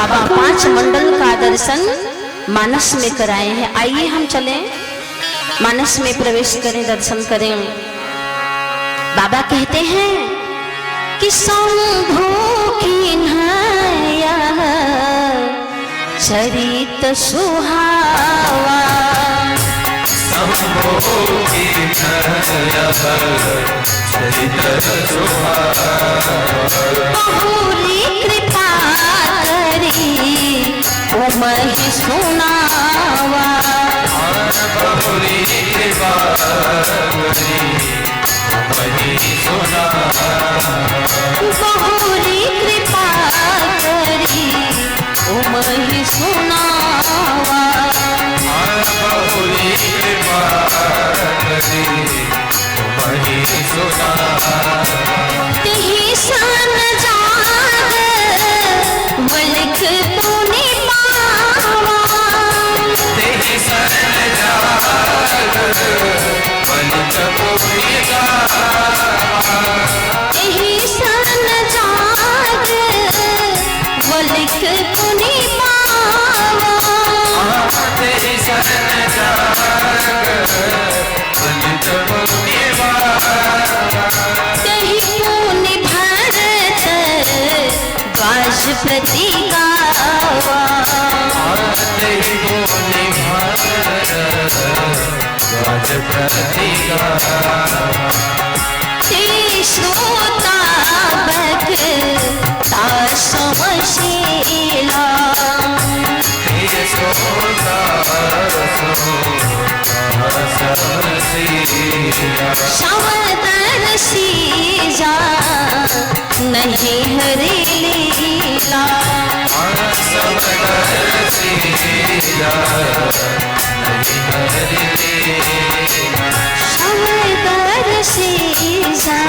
बाबा 5 मंडल का दर्शन मानस में कराए हैं। आइए हम चलें मानस में प्रवेश करें, दर्शन करें। बाबा कहते हैं कि शंभू की नया चरित सुहावा, शंभू की नया चरित सुहावा, बहुरी कृपा करी उमहि सुनावा, बहुरी कृपा करी उमहि सुनावा, बहुरी कृपा करी उमहि सुनावा, बहुरी कृपा करी उमहि सुनावा, तेहि सन जाग वलिक तूने पावा, तेहि सन जाग वलिक तूने पावा, तेहि सन जाग वलिक तूने पावा, तेहि सन जाग वलिक तूने पावा, तेहि पुनि भरत द्वाज प्रति गावा, तेहि पुनि भरत द्वाज प्रति गावा, ते श्रोता भक्ता समशीला, तेहि श्रोता समशीला, समदर्शी जा नहीं हरि लीला, समदर्शी जा नहीं हरि लीला, समदर्शी जा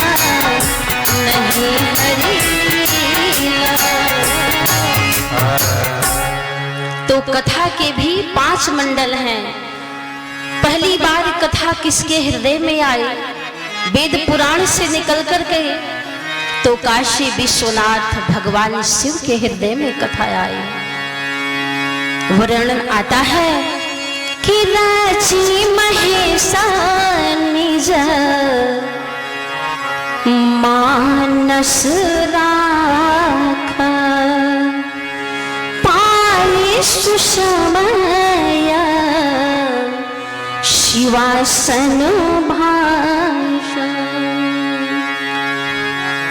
नहीं हरि लीला। तो कथा के भी 5 मंडल हैं। पहली बार कथा किसके हृदय में आई? वेद पुराण से निकल कर गए तो काशी विश्वनाथ भगवान शिव के हृदय में कथा आई। वर्णन आता है कि राजी महेशा निज मानस राखा, पाए सुषमय शिवासन भाषा।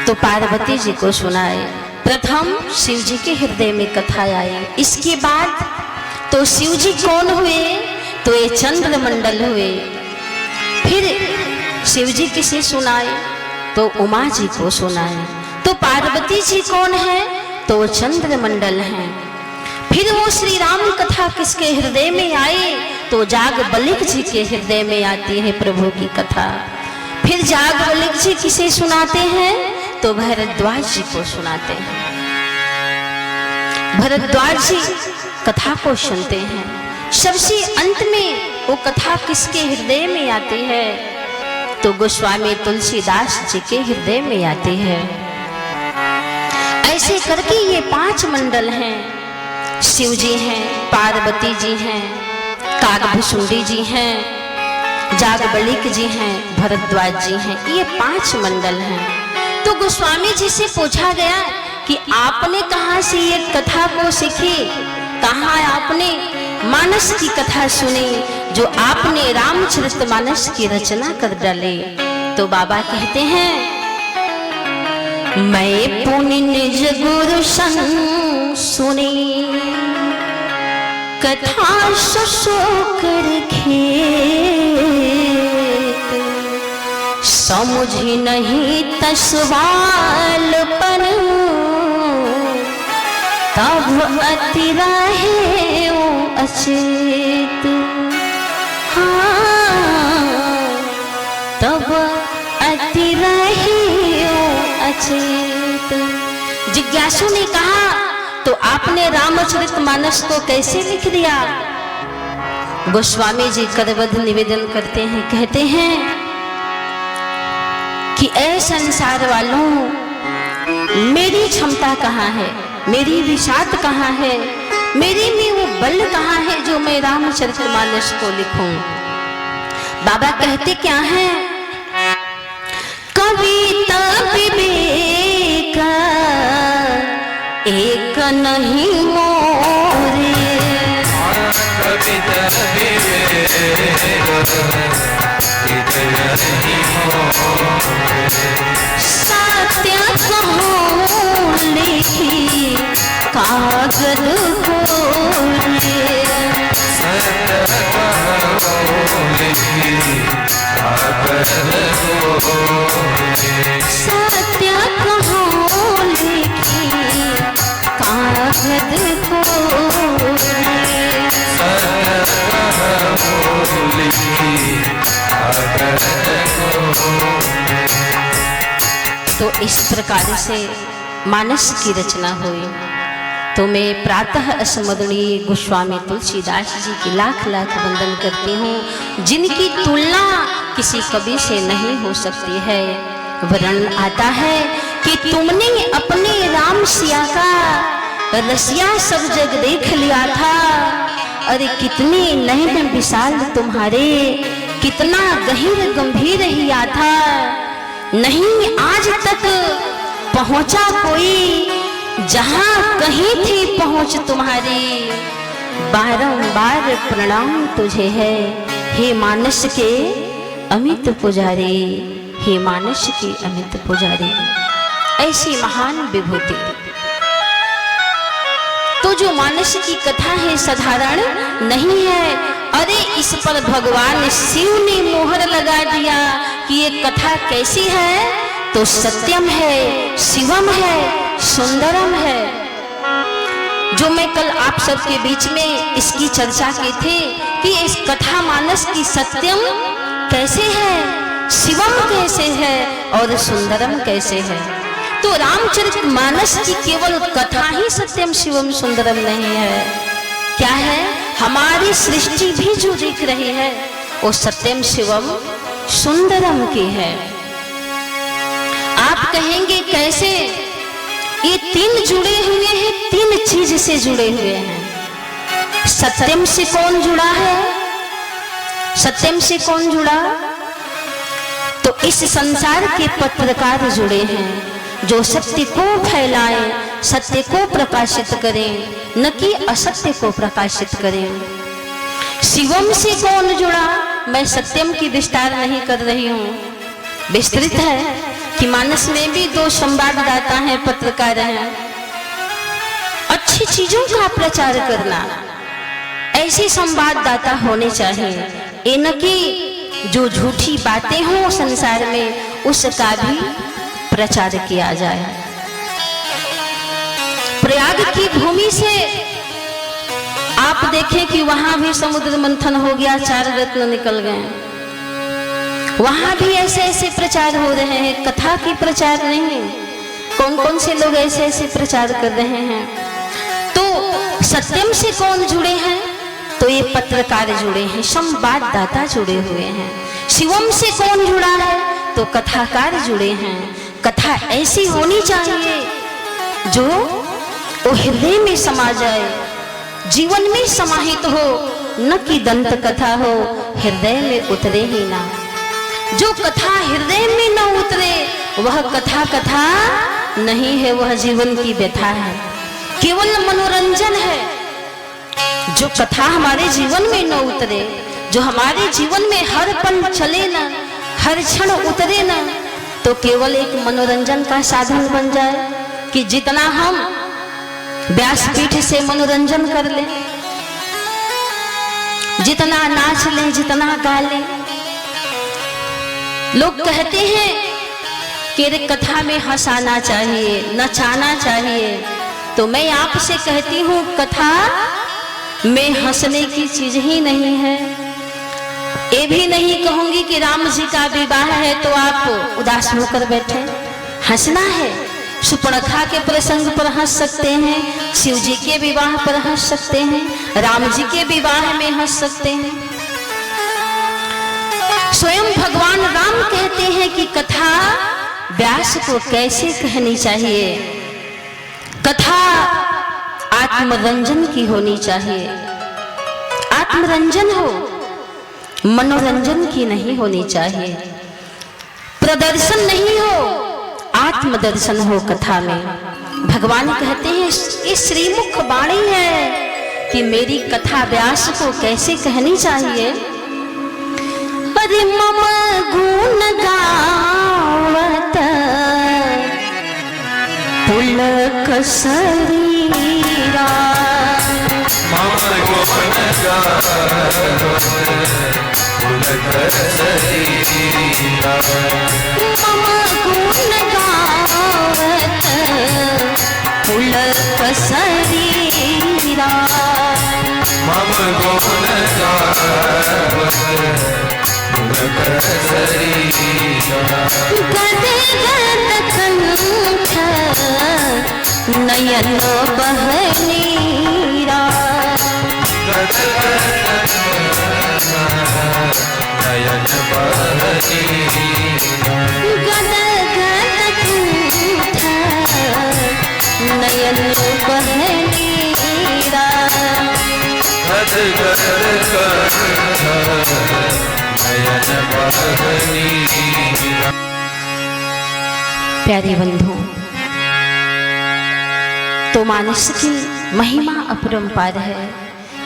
तो पार्वती जी को सुनाए। प्रथम शिव जी के हृदय में कथा आई। इसके बाद तो शिव जी कौन हुए? तो ये चंद्रमंडल हुए। फिर शिव जी किसे सुनाए? तो उमा जी को सुनाए। तो पार्वती जी कौन है? तो चंद्रमंडल है। फिर वो श्री राम कथा किसके हृदय में आई? तो जागबलिक जी के हृदय में आती है प्रभु की कथा। फिर जागबलिक जी किसे सुनाते हैं? तो भरद्वाज जी को सुनाते हैं। भरद्वाज जी कथा को सुनते हैं। सबसे अंत में वो कथा किसके हृदय में आती है? तो गोस्वामी तुलसीदास जी के हृदय में आती है। ऐसे करके ये 5 मंडल हैं। शिव जी हैं, पार्वती जी हैं, कागभुसुंडी जी हैं, जागबलिक जी हैं, भरद्वाज जी हैं। ये 5 मंडल हैं। तो गोस्वामी जी से पूछा गया कि आपने कहाँ से ये कथा को सीखी? कहाँ आपने मानस की कथा सुनी जो आपने रामचरितमानस की रचना कर डाली? तो बाबा कहते हैं मैं पुनि निज गुरु संग सुनी, कथा सुशोकर खेत, समझी नहीं तसवालपन, तब अति रहे अचेत। हाँ, तब अति रहे अचेत। जिज्ञासु ने कहा तो आपने रामचरितमानस को कैसे लिख दिया? गोस्वामी जी करबद्ध निवेदन करते हैं, कहते हैं कि ऐ संसार वालों, मेरी क्षमता कहाँ है? मेरी विषाद कहाँ है, मेरे में वो बल कहाँ है जो मैं रामचरितमानस को लिखूं। बाबा कहते क्या है, कविता विवेक एक नहीं मोरे, कविता विवेक एक नहीं मोरे, सत्य कहूँ लिखी कागज खोले, सत्य कहूँ लिखी कागज खोले, सत्य कहूँ लिखी कागज खोले, सत्य कहूँ लिखी कागज खोले। तो इस प्रकार से मानस की रचना हुई। तो मैं प्रातः स्मरणीय गोस्वामी तुलसीदास जी की लाख लाख वंदन करती हूँ, जिनकी तुलना किसी कवि से नहीं हो सकती है। वर्णन आता है कि तुमने अपने राम सिया का रसिया सब जग देख लिया था, अरे कितने नयन विशाल तुम्हारे, कितना गहीर गंभीर हिया था, नहीं आज तक पहुंचा कोई जहां कहीं थी पहुंच तुम्हारी, बारंबार प्रणाम तुझे है हे मानस के अमित पुजारी, हे मानस के अमित पुजारी। ऐसी महान विभूति। तो जो मानस की कथा है साधारण नहीं है, अरे इस पर भगवान शिव ने मोहर लगा दिया कि ये कथा कैसी है, तो सत्यम है, शिवम है, सुंदरम है। जो मैं कल आप सबके बीच में इसकी चर्चा की थी कि इस कथा मानस की सत्यम कैसे है, शिवम कैसे है और सुंदरम कैसे है। तो रामचरित मानस की केवल कथा ही सत्यम शिवम सुंदरम नहीं है, क्या है, हमारी सृष्टि भी जो दिख रही है वो सत्यम शिवम सुंदरम की है। आप कहेंगे कैसे, ये तीन जुड़े हुए हैं, तीन चीज से जुड़े हुए हैं। सत्यम से कौन जुड़ा है, सत्यम से कौन जुड़ा, तो इस संसार के पत्रकार जुड़े हैं जो सत्य को फैलाएं, सत्य को प्रकाशित करें, न कि असत्य को प्रकाशित करें। शिवम से कौन जुड़ा, मैं सत्यम की विस्तार नहीं कर रही हूँ, विस्तृत है कि मानस में भी दो संवाददाता हैं, पत्रकार हैं। अच्छी चीजों का प्रचार करना, ऐसे संवाददाता होने चाहिए, ये न कि जो झूठी बातें हों संसार में उसका भी प्रचार किया जाए। प्रयाग की भूमि से आप देखें कि वहां भी समुद्र मंथन हो गया, 4 रत्न निकल गए, वहां भी ऐसे ऐसे प्रचार हो रहे हैं, कथा की प्रचार नहीं। कौन कौन से लोग ऐसे ऐसे प्रचार कर रहे हैं। तो सत्यम से कौन जुड़े हैं, तो ये पत्रकार जुड़े हैं, संवाददाता जुड़े हुए हैं। शिवम से कौन जुड़ा है, तो कथाकार जुड़े हैं। कथा ऐसी होनी चाहिए जो वो हृदय में समा जाए, जीवन में समाहित हो, न कि दंत कथा हो हृदय में उतरे ही ना। जो कथा हृदय में न उतरे वह कथा कथा नहीं है, वह जीवन की व्यथा है, केवल मनोरंजन है। जो कथा हमारे जीवन में न उतरे, जो हमारे जीवन में हर पल चले न, हर क्षण उतरे न, तो केवल एक मनोरंजन का साधन बन जाए कि जितना हम व्यासपीठ से मनोरंजन कर लें, जितना नाच लें, जितना गा लें। लोग कहते हैं कि कथा में हंसाना चाहिए, नचाना चाहिए, तो मैं आपसे कहती हूँ कथा में हंसने की चीज ही नहीं है। ये भी नहीं कहूंगी कि राम जी का विवाह है तो आप उदास होकर बैठे, हंसना है। सुपर्णखा के प्रसंग पर हंस सकते हैं, शिव जी के विवाह पर हंस सकते हैं, राम जी के विवाह में हंस सकते हैं। स्वयं भगवान राम कहते हैं कि कथा व्यास को कैसे कहनी चाहिए। कथा आत्मरंजन की होनी चाहिए, आत्मरंजन हो, मनोरंजन की नहीं होनी चाहिए। प्रदर्शन नहीं हो, आत्मदर्शन हो कथा में। भगवान कहते हैं ये श्रीमुख वाणी है कि मेरी कथा व्यास को कैसे कहनी चाहिए। अरे मम गुण गावत पुलक शरीरा, मम गुण गावत पुलक शरीरा, मम गुण गावत पुलक शरीरा, मम गुण गावत पुलक शरीरा, गद गद कंठ नयन बहनीरा, गद गद नयन बहनीरा, गद गद कंठ नयन बहनीरा, गद गद कंठ नयन बहनीरा। प्यारे बंधु, तो मानस की महिमा अपरंपार है।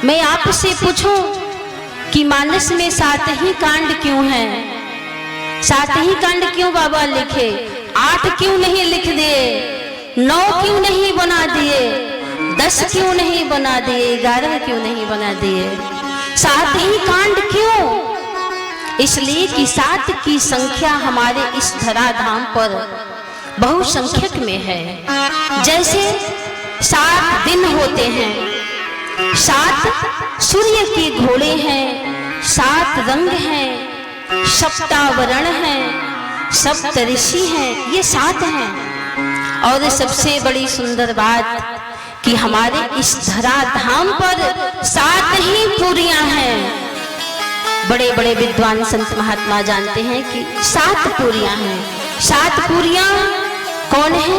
मैं आपसे पूछूं कि मानस में 7 ही कांड क्यों हैं? 7 ही कांड क्यों बाबा लिखे? 8 क्यों नहीं लिख दिए? 9 क्यों नहीं बना दिए? 10 क्यों नहीं बना दिए? 11 क्यों नहीं बना दिए? 7 ही कांड क्यों? इसलिए कि 7 की संख्या हमारे इस धराधाम पर बहुसंख्यक में है। जैसे 7 दिन होते हैं, 7 सूर्य के घोड़े हैं, 7 रंग हैं, सप्तावरण हैं, सप्त ऋषि हैं, ये 7 हैं। और सबसे बड़ी सुंदर बात कि हमारे इस धराधाम पर 7 ही पुरियां हैं। बड़े बड़े विद्वान संत महात्मा जानते हैं कि 7 पुरियां हैं। 7 पुरियां कौन है?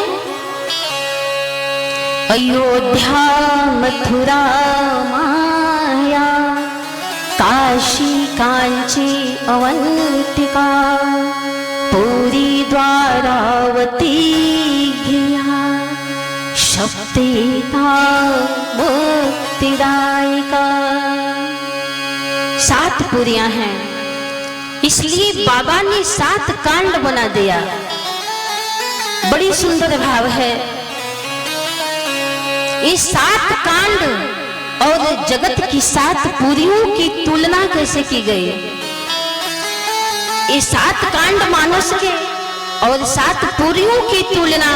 अयोध्या, मथुरा, माया, काशी, कांची, अवंतिका, पूरी, द्वारावती, गया, सप्तिका, मुक्तिदायिका। 7 पुरियां हैं। इसलिए बाबा ने 7 कांड बना दिया। बड़ी सुंदर भाव है। ये 7 कांड और जगत की 7 पुरियों की तुलना कैसे की गई? ये 7 कांड मानस के और 7 पुरियों की तुलना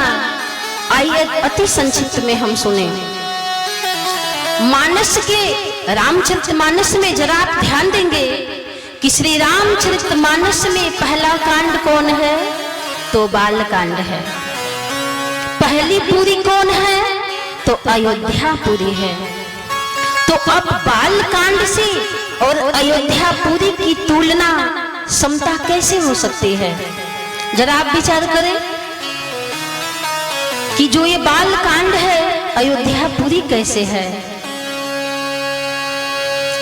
आइए अति संक्षिप्त में हम सुने। मानस के रामचरितमानस में जरा आप ध्यान देंगे कि श्री रामचरितमानस में पहला कांड कौन है? तो बाल कांड है। पहली पुरी कौन है? तो अयोध्यापुरी है। तो अब बाल कांड से और अयोध्यापुरी की तुलना समता कैसे हो सकती है? जरा आप विचार करें कि जो ये बाल कांड है अयोध्यापुरी कैसे है?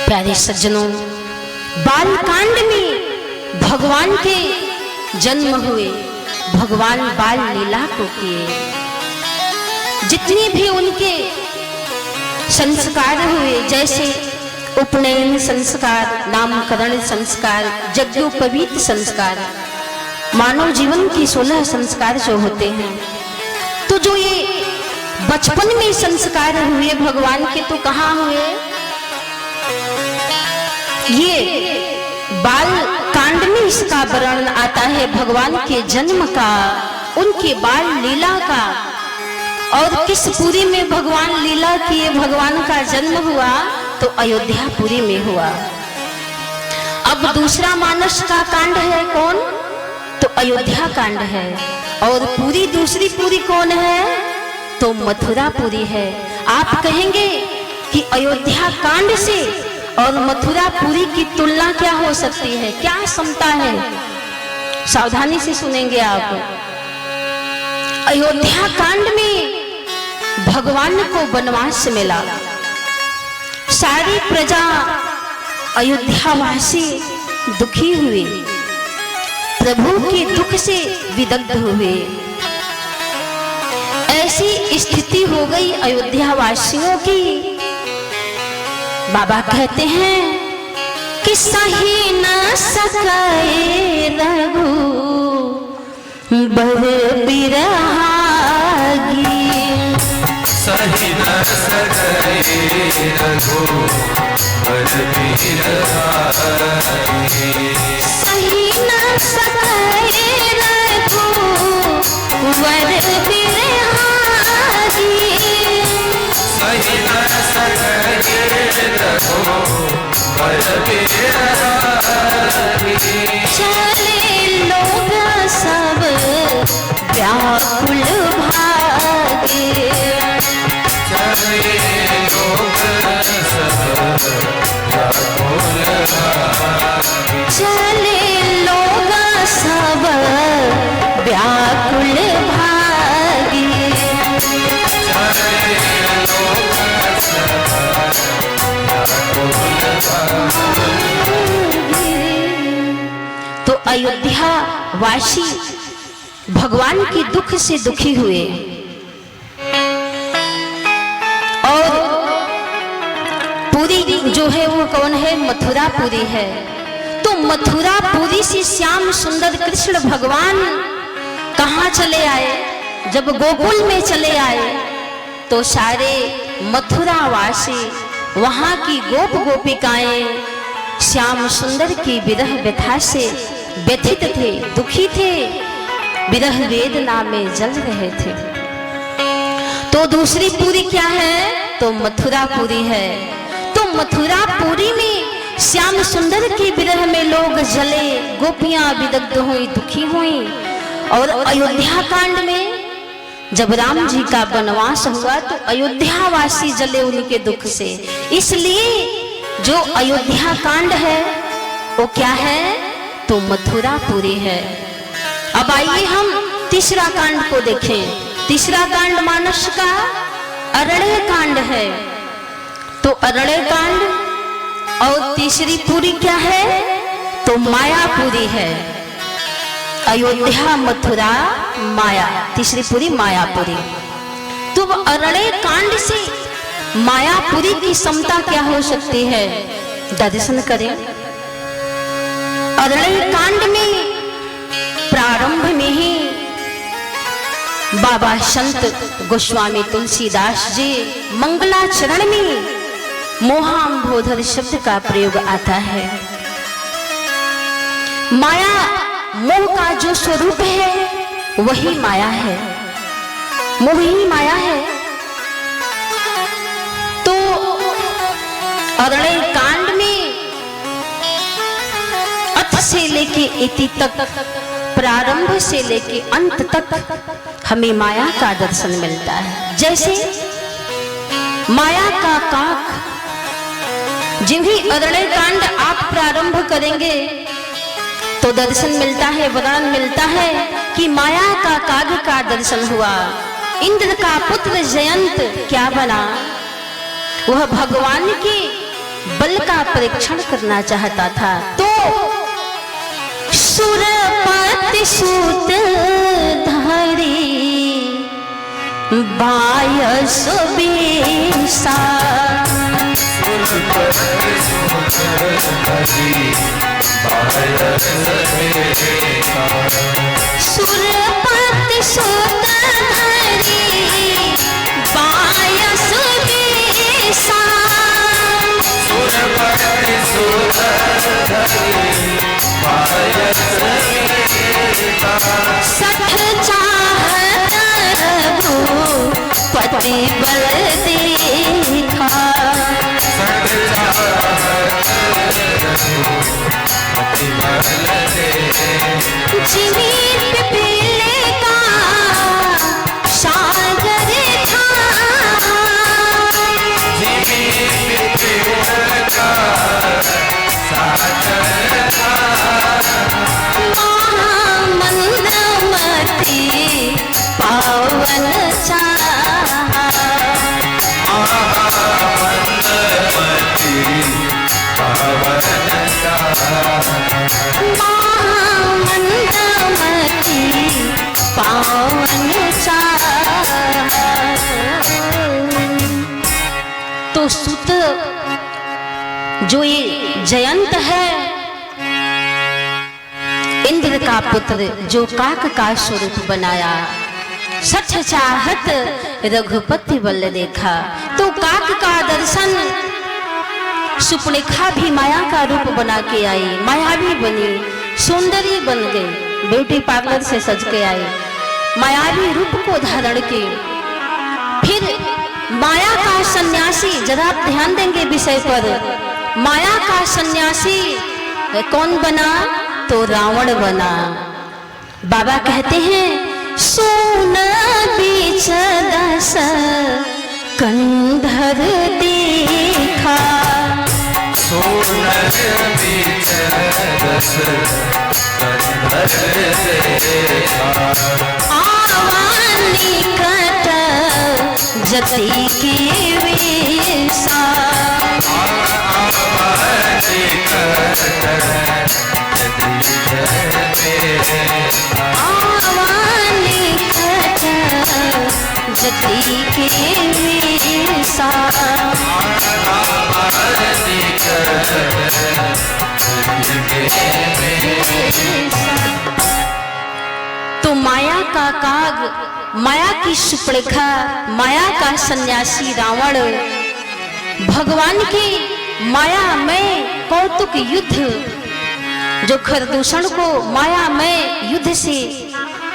प्यारे सज्जनों, बाल कांड में भगवान के जन्म हुए, भगवान बाल लीला को किए, जितने भी उनके संस्कार हुए, जैसे उपनयन संस्कार, नामकरण संस्कार, यज्ञोपवीत संस्कार, मानव जीवन के 16 संस्कार जो होते हैं, तो जो ये बचपन में संस्कार हुए भगवान के, तो कहाँ हुए? ये बाल कांड में इसका वर्णन आता है भगवान के जन्म का, उनके बाल लीला का। और किस पुरी में भगवान लीला किए, भगवान का जन्म हुआ? तो अयोध्यापुरी में हुआ। अब दूसरा मानस का कांड है कौन? तो अयोध्या कांड है। और पूरी दूसरी पुरी कौन है? तो मथुरापुरी है। आप कहेंगे कि अयोध्या कांड से और मथुरापुरी की तुलना क्या हो सकती है, क्या समता है? सावधानी से सुनेंगे आप। अयोध्या कांड में भगवान को वनवास मिला, सारी प्रजा अयोध्यावासी दुखी हुए, प्रभु के दुख से विदग्ध हुए। ऐसी स्थिति हो गई अयोध्या वासियों की। बाबा कहते हैं कि सही न सके रघु बर बिरहागी, सही न सके रघु बर बिरहागी, सही न सके रघु बर बिरहागी, सही न सके रघु बर बिरहागी। चले लोग सब व्याकुल भागे, चले लोग सब व्याकुल भागे, चले लोग सब व्याकुल भागे। चले लोग सब व्याकुल भागे। तो अयोध्या वासी भगवान के दुख से दुखी हुए और पुरी जो है वो कौन है? मथुरापुरी है। तो मथुरापुरी से श्याम सुंदर कृष्ण भगवान कहाँ चले आए? जब गोकुल में चले आए तो सारे मथुरावासी वहां की गोप गोपिकाएं श्याम सुंदर की विरह व्यथा से व्यथित थे, दुखी थे, विरह वेदना में जल रहे थे। तो दूसरी पुरी क्या है? तो मथुरापुरी है। तो मथुरापुरी में श्याम सुंदर के विरह में लोग जले, गोपियां विदग्ध हुई, दुखी हुई। और अयोध्या कांड में जब राम जी का वनवास हुआ तो अयोध्या वासी जले उनके दुख से। इसलिए जो अयोध्या कांड है वो क्या है? तो मथुरापुरी है। अब आइए हम तीसरा कांड को देखें। तीसरा कांड मानस का अरण्य कांड है। तो अरण्य कांड और तीसरी पुरी क्या है? तो मायापुरी है। अयोध्या, मथुरा, माया, तीसरी पुरी मायापुरी। तो अरण्य कांड से मायापुरी की समता क्या हो सकती है? दर्शन करें। अरण्य कांड में प्रारंभ में ही बाबा संत गोस्वामी तुलसीदास जी मंगलाचरण में मोहाम्भोधर शब्द का प्रयोग आता है। माया, मोह का जो स्वरूप है वही माया है, मोह ही माया है। तो अरण्य कांड में अथ से लेके इति तक, प्रारंभ से लेके अंत तक हमें माया का दर्शन मिलता है। जैसे माया का काक, जिन ही अरण्य कांड आप प्रारंभ करेंगे तो दर्शन मिलता है, वर्णन मिलता है कि माया का काग का दर्शन हुआ। इंद्र का पुत्र जयंत क्या बना? वह भगवान के बल का परीक्षण करना चाहता था। तो सुरपति सूत धारी बायस बेसा, सुरपति सूत धारी बायस बेसा, सुरपति सूत धारी बायस बेसा, सठ चाहत रघुपति बल देखा, सठ चाहत रघुपति बल देखा, जिमी पिपीले का सागर था, जिमी पिपीले का सागर था, महामंदमती पावन चाहा, तो सुत जो ये जयंत है, इंद्र का पुत्र जो काक का स्वरूप बनाया, सच चाहत रघुपति बल देखा। तो काक का दर्शन सुपनेखा भी माया का रूप बना के आई, मायावी बनी, सौंदर्य बन गई, ब्यूटी पार्लर से सज के आई, मायावी रूप को धारण की। फिर माया का सन्यासी, जरा आप ध्यान देंगे विषय पर, माया का सन्यासी कौन बना? तो रावण बना। बाबा कहते हैं सोन बीच दस कंधर देखा, सोनर बीच दस कंधर देखा, आवा निकट जति के वेसा, जति के वेसा। तो माया का काग, माया की सुपड़खा, माया का सन्यासी रावण भगवान की माया में कौतुक युद्ध, जो खरदूषण को माया में युद्ध से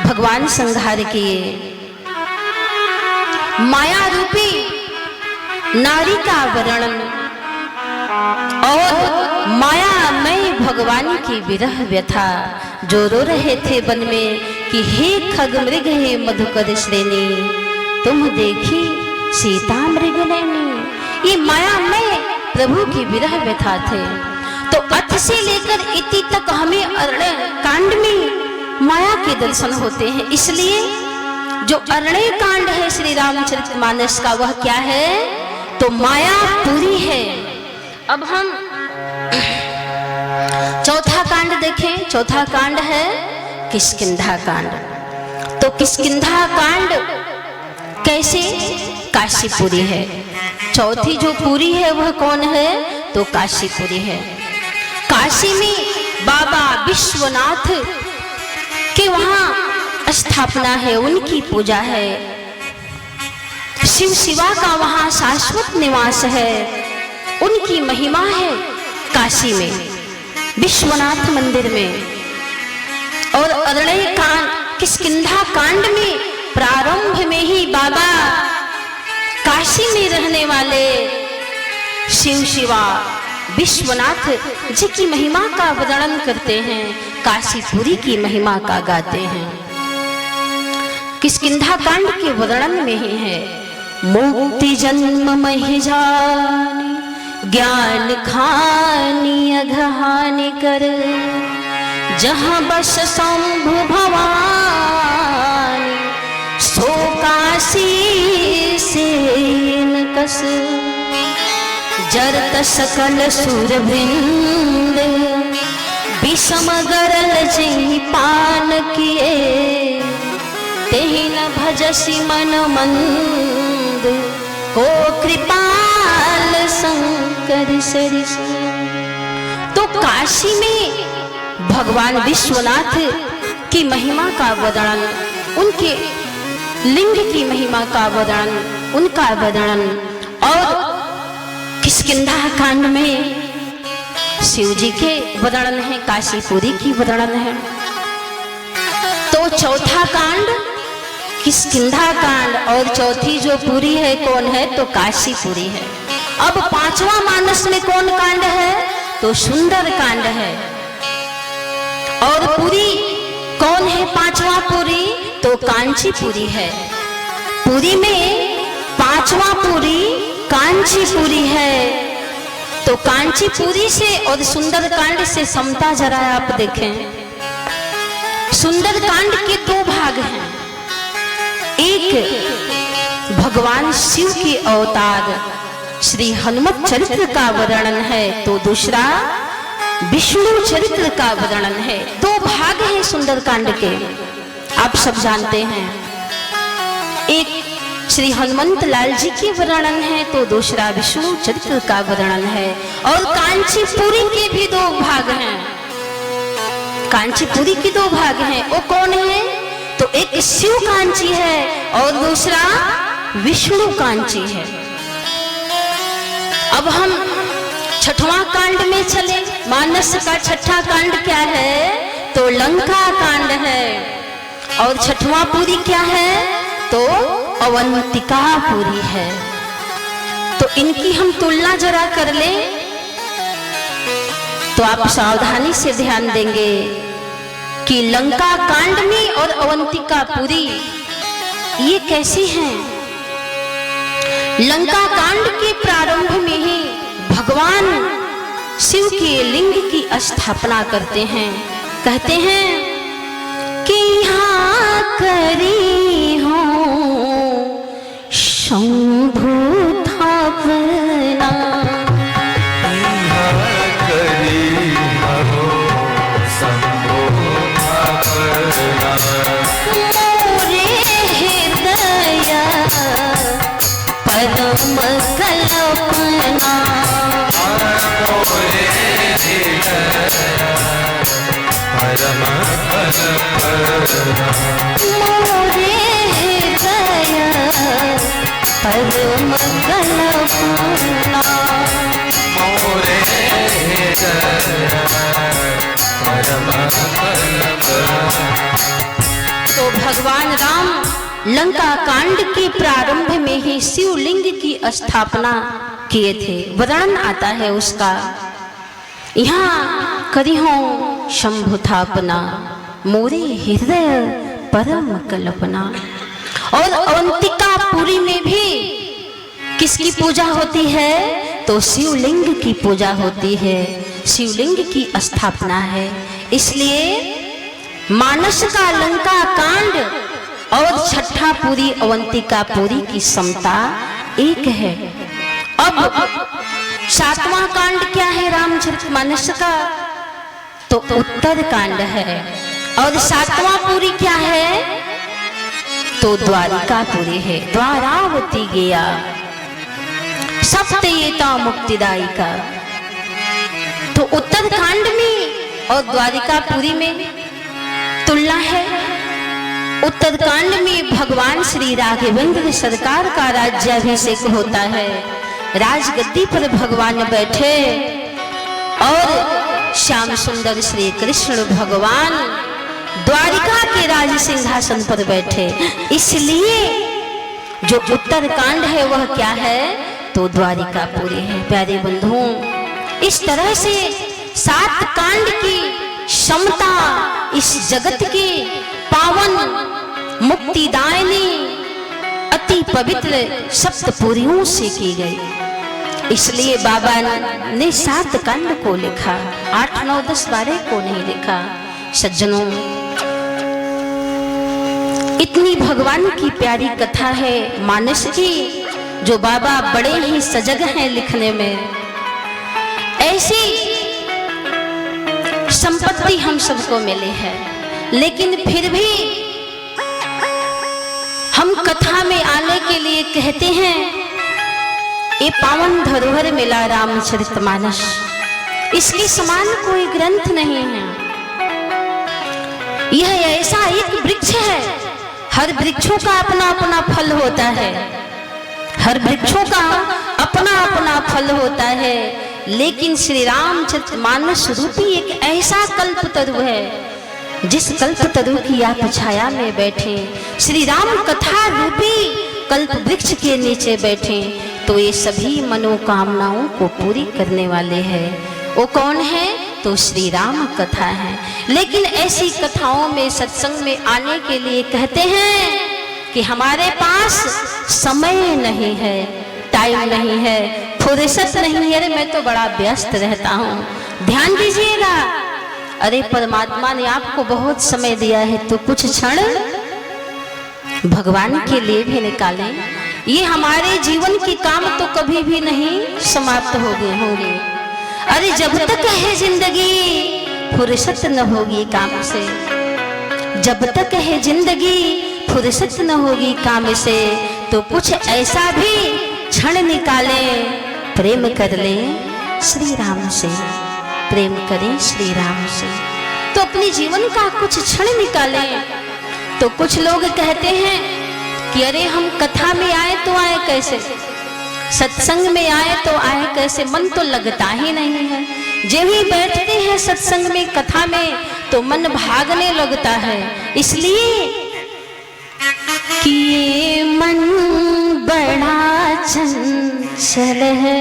भगवान संहार किए। माया रूपी नारी का वर्णन और माया में भगवान की विरह व्यथा, जो रो रहे थे वन में कि हे खग मृग हे मधुकर श्रेणी, तुम देखी सीता मृग नैनी। ये माया में प्रभु की विरह व्यथा थे। तो अथ से लेकर इति तक हमें अरण्य कांड में माया के दर्शन होते हैं। इसलिए जो अरण्य कांड है श्री रामचरितमानस का, वह क्या है? तो माया पूरी है। अब हम चौथा कांड देखें। चौथा कांड है किष्किंधा कांड। तो किष्किंधा कांड कैसे? काशीपुरी है। चौथी जो पूरी है वह कौन है? तो काशीपुरी है। काशी में बाबा विश्वनाथ के वहां स्थापना है, उनकी पूजा है। शिव शिवा का वहां शाश्वत निवास है, उनकी महिमा है काशी में, विश्वनाथ मंदिर में। और अरण्य कांड, किष्किंधा कांड में प्रारंभ में ही बाबा काशी में रहने वाले शिव शिवा विश्वनाथ जी की महिमा का वर्णन करते हैं, काशीपुरी की महिमा का गाते हैं। किष्किंधा कांड के वर्णन में ही है, मुक्ति जन्म महि जानी, ज्ञान खानी अघहानि कर, जहाँ बस शंभु भवानी, सो काशी से कस, जरत सकल सुरवृंद, विषम गरल जी पान किए, तेहि न भजसि मन मंद, को कृपाल शंकर सरिस। तो काशी में भगवान विश्वनाथ की महिमा का वर्णन, उनके लिंग की महिमा का वर्णन, उनका वर्णन, और किष्किंधा कांड में शिव जी के वर्णन है, काशीपुरी की वर्णन है। तो चौथा कांड किष्किंधा कांड और चौथी जो पूरी है कौन है? तो काशीपुरी है। अब पांचवा मानस में कौन कांड है? तो सुंदर कांड है। और पुरी कौन है? पांचवा पुरी तो कांचीपुरी है। पुरी में पांचवा पुरी कांचीपुरी है। तो कांचीपुरी से और सुंदर कांड से समता जरा आप देखें। सुंदर कांड के दो भाग हैं, एक भगवान शिव के अवतार श्री हनुमत चरित्र का वर्णन है, तो दूसरा विष्णु चरित्र का वर्णन है। दो भाग हैं सुंदर कांड के, आप सब जानते हैं। एक श्री हनुमंत लाल जी के वर्णन है तो दूसरा विष्णु चरित्र का वर्णन है। और कांचीपुरी के भी दो भाग हैं, कांचीपुरी के दो भाग हैं। वो कौन है? तो एक शिव कांची है और दूसरा विष्णु कांची है। अब हम छठवां कांड में चले। मानस का छठा कांड क्या है? तो लंका कांड है। और छठवां पुरी क्या है? तो अवंतिकापुरी है। तो इनकी हम तुलना जरा कर ले तो आप सावधानी से ध्यान देंगे कि लंका कांड में और अवंतिकापुरी ये कैसी हैं। लंका कांड के प्रारंभ में ही भगवान शिव के लिंग की स्थापना करते हैं। कहते हैं कि यहाँ करी हो शंभु थापना, यहाँ करी हो शंभु थापना, मोरे हृदय परम कल्पना, मोरे हृदय परम कल्पना, मोरे हृदय परम कल्पना, मोरे हृदय परम कल्पना। तो भगवान राम लंका कांड के प्रारंभ में ही शिवलिंग की स्थापना किए थे। वर्णन आता है उसका, यहाँ करी हो शंभु थापना, मोरे हृदय परम कल्पना। और अवंतिकापुरी में भी किसकी पूजा होती है? तो शिवलिंग की पूजा होती है, शिवलिंग की स्थापना है। इसलिए मानस का लंका कांड और छठा पुरी अवंतिकापुरी की समता एक है। अब सातवां कांड क्या है रामचरितमानस का? तो उत्तर कांड है। और सातवां पुरी क्या है? तो द्वारिकापुरी है। द्वारावती गया सप्तयेता मुक्तिदायिका। तो उत्तर कांड में और द्वारिकापुरी में तुलना है। उत्तर कांड में भगवान श्री राघवेंद्र सरकार का राज्याभिषेक होता है। राजगद्दी पर भगवान बैठे और श्याम सुंदर श्री कृष्ण भगवान द्वारिका के राज सिंहासन पर बैठे। इसलिए जो उत्तर कांड है वह क्या है? तो द्वारिकापुरी है। प्यारे बंधुओं, इस तरह से सात कांड की क्षमता इस जगत के पावन मुक्तिदायिनी अति पवित्र सप्तपुरियों से की गई। इसलिए बाबा ने सात कांड को लिखा, 8, 9, 10, 12 को नहीं लिखा। सज्जनों, इतनी भगवान की प्यारी कथा है मानस की, जो बाबा बड़े ही सजग हैं लिखने में। ऐसी संपत्ति हम सबको मिली है, लेकिन फिर भी हम कथा में आने के लिए कहते हैं ये पावन धरोहर मिला रामचरितमानस, इसके समान कोई ग्रंथ नहीं है। यह ऐसा एक वृक्ष है, हर वृक्षों का अपना अपना फल होता है, हर वृक्षों का अपना अपना फल होता है। लेकिन श्री रामचरितमानस रूपी एक ऐसा कल्पतरु है, जिस कल्पतरु की आप छाया में बैठे, श्री राम कथा रूपी कल्प वृक्ष के नीचे बैठे, तो ये सभी मनोकामनाओं को पूरी करने वाले हैं। वो कौन है? तो श्री राम कथा है। लेकिन ऐसी कथाओं में, सत्संग में आने के लिए कहते हैं कि हमारे पास समय नहीं है, टाइम नहीं है, फुर्सत नहीं है, मैं तो बड़ा व्यस्त रहता हूँ। ध्यान दीजिएगा, अरे परमात्मा ने आपको बहुत समय दिया है, तो कुछ क्षण भगवान के लिए भी निकालें। ये हमारे जीवन के काम तो कभी भी नहीं समाप्त होंगे। अरे जब तक है जिंदगी फुर्सत न होगी काम से, जब तक है जिंदगी फुर्सत न होगी काम से, तो कुछ ऐसा भी क्षण निकाले, प्रेम कर ले श्री राम से, प्रेम करें श्री राम से। तो अपने जीवन का कुछ क्षण निकाले। तो कुछ लोग कहते हैं कि अरे हम कथा में आए तो आए कैसे, सत्संग में आए तो आए कैसे, मन तो लगता ही नहीं है। जब ही बैठते हैं सत्संग में, कथा में, तो मन भागने लगता है। इसलिए कि ये मन बड़ा चंचल है,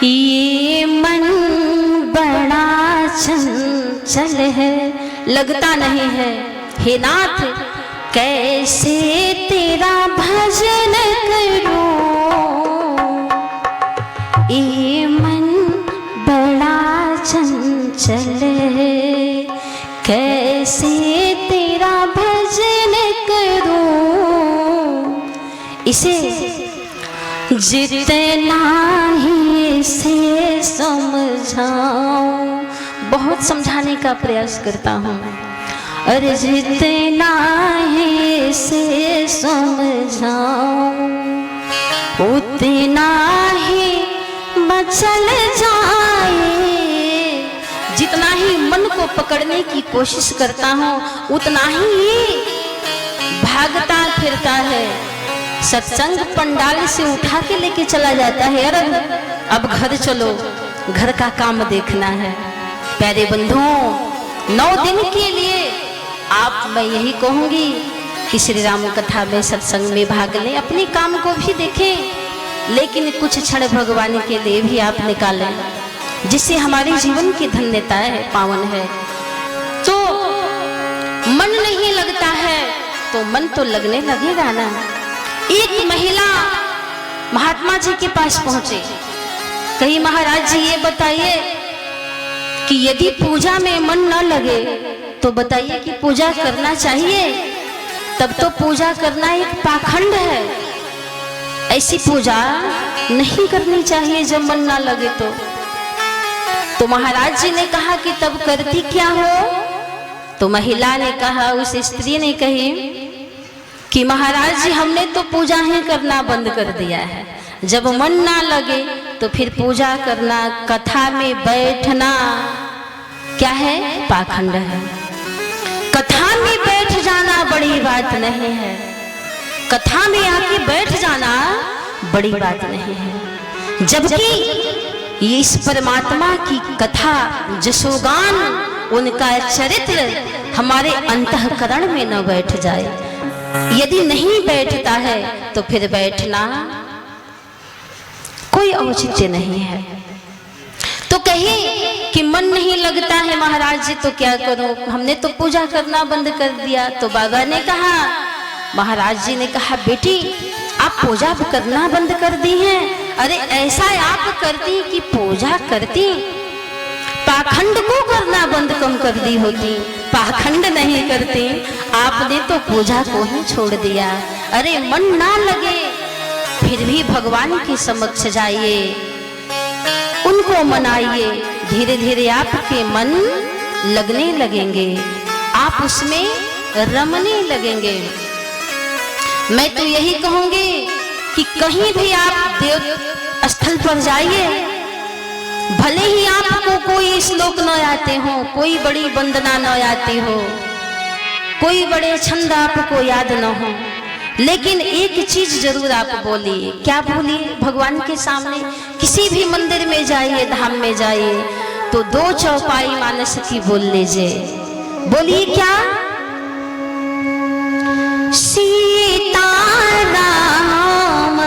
ये मन बड़ा चंचल है, लगता नहीं है। हे नाथ कैसे तेरा भजन करूं, ये मन बड़ा चंचल है, कैसे तेरा भजन करूं। इसे जितना ही इसे समझाऊं, बहुत समझाने का प्रयास करता हूँ, अरे जितना ही इसे समझाऊं उतना ही मचल जाए। जितना ही मन को पकड़ने की कोशिश करता हूँ उतना ही भागता फिरता है। सत्संग पंडाल से उठा के लेके चला जाता है, अरे अब घर चलो, घर का काम देखना है। प्यारे बंधुओं, 9 दिन के लिए आप, मैं यही कहूंगी कि श्री राम कथा में, सत्संग में भाग लें, अपने काम को भी देखें, लेकिन कुछ क्षण भगवान के लिए भी आप निकालें, जिससे हमारे जीवन की धन्यता है, पावन है। तो मन नहीं लगता है तो मन तो लगने लगेगा ना। एक महिला महात्मा जी के पास पहुंचे, कही महाराज जी ये बताइए कि यदि पूजा में मन न लगे तो बताइए कि पूजा करना चाहिए? तब तो पूजा करना एक पाखंड है, ऐसी पूजा नहीं करनी चाहिए जब मन ना लगे तो महाराज जी ने कहा कि तब करती क्या हो? तो महिला ने कहा, उस स्त्री ने कही कि महाराज जी हमने तो पूजा ही करना बंद कर दिया है, जब मन ना लगे तो फिर पूजा करना, कथा में बैठना क्या है? पाखंड है। कथा में बैठ जाना बड़ी बात नहीं है, कथा में आके बैठ जाना बड़ी बात नहीं है। जबकि ये इस परमात्मा की कथा, जसोगान, उनका चरित्र हमारे अंतःकरण में न बैठ जाए। यदि नहीं बैठता है तो फिर बैठना कोई औचित्य नहीं है। तो कहे कि मन नहीं लगता है महाराज जी तो क्या करूं, हमने तो पूजा करना बंद कर दिया। तो बाबा ने कहा, महाराज जी ने कहा, बेटी आप पूजा करना बंद कर दी हैं? अरे ऐसा आप करती कि पूजा करती, पाखंड को करना बंद कम कर दी होती, पाखंड नहीं करती, आपने तो पूजा को ही छोड़ दिया। अरे मन ना लगे फिर भी भगवान के समक्ष जाइए, उनको मनाइए, धीरे धीरे आपके मन लगने लगेंगे, आप उसमें रमने लगेंगे। मैं तो यही कहूंगी कि कहीं भी आप देव स्थल पर जाइए, भले ही आपको कोई श्लोक न आते हो, कोई बड़ी वंदना न आती हो, कोई बड़े छंद आपको याद न हो, लेकिन एक चीज जरूर आप बोलिए। क्या बोलिए? भगवान के सामने किसी भी मंदिर में जाइए, धाम में जाइए, तो 2 चौपाई मानस की बोल लीजिए। बोलिए क्या? सीता राम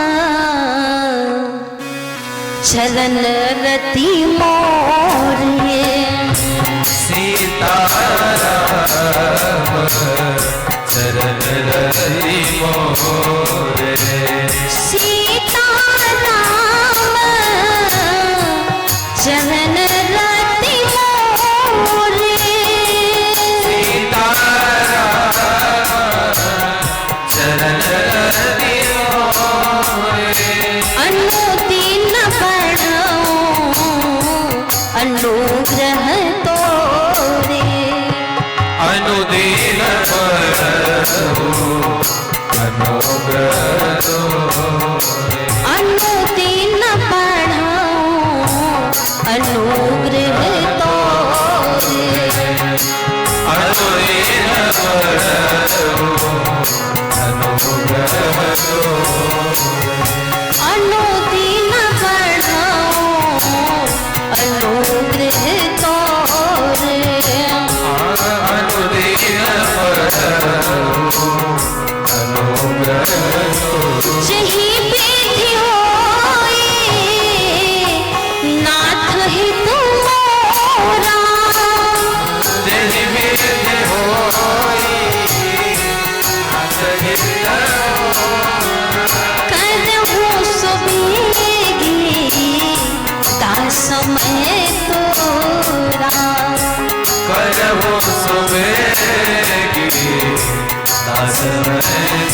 चरण रति मोरे, सीता राम चरण रति मोरे, सीता राम चरण रति मोरे, सीता राम चरण रति मोरे, अनुदिन बढ़ाऊं अनुग्रह तोरे, अनुदिन बढ़ाऊं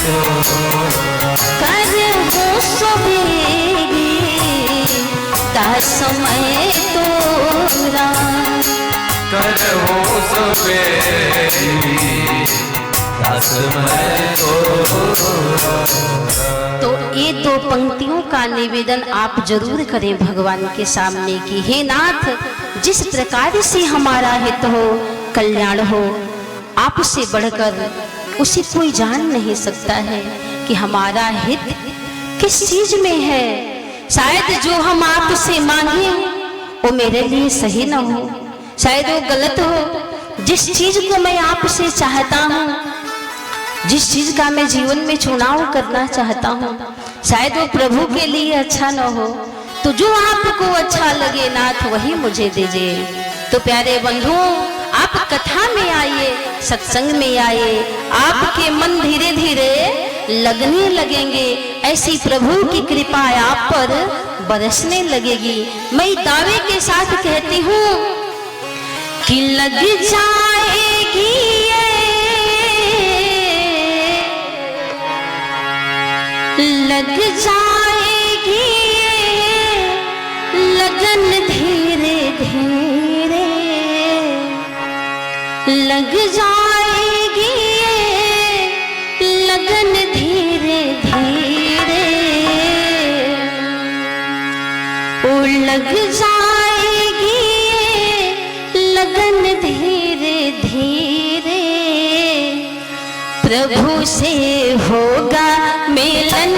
करबो सवेरे ता समय तोरा करबो सवेरे ता समय तोरा। तो ये दो पंक्तियों का निवेदन आप जरूर करें भगवान के सामने कि हे नाथ, जिस प्रकार से हमारा हित हो, कल्याण हो, आपसे बढ़कर उसे कोई जान नहीं सकता है कि हमारा हित किस चीज में है। शायद जो हम आपसे मांगे वो मेरे लिए सही ना हो, शायद वो गलत हो। जिस चीज को मैं आपसे चाहता हूँ, जिस चीज का मैं जीवन में चुनाव करना चाहता हूँ, शायद वो प्रभु के लिए अच्छा न हो। तो जो आपको अच्छा लगे नाथ वही मुझे दीजिए। तो प्यारे बंधुओं, आप कथा में आइए, सत्संग में आइए, आपके मन धीरे धीरे लगने लगेंगे। ऐसी प्रभु की कृपा आप पर बरसने लगेगी। मैं दावे के साथ कहती हूँ कि लग जाएगी लग जाएगी लगन धीरे धीरे लग जाएगी लगन धीरे धीरे ओ लग जाएगी लगन धीरे धीरे प्रभु से होगा मिलन।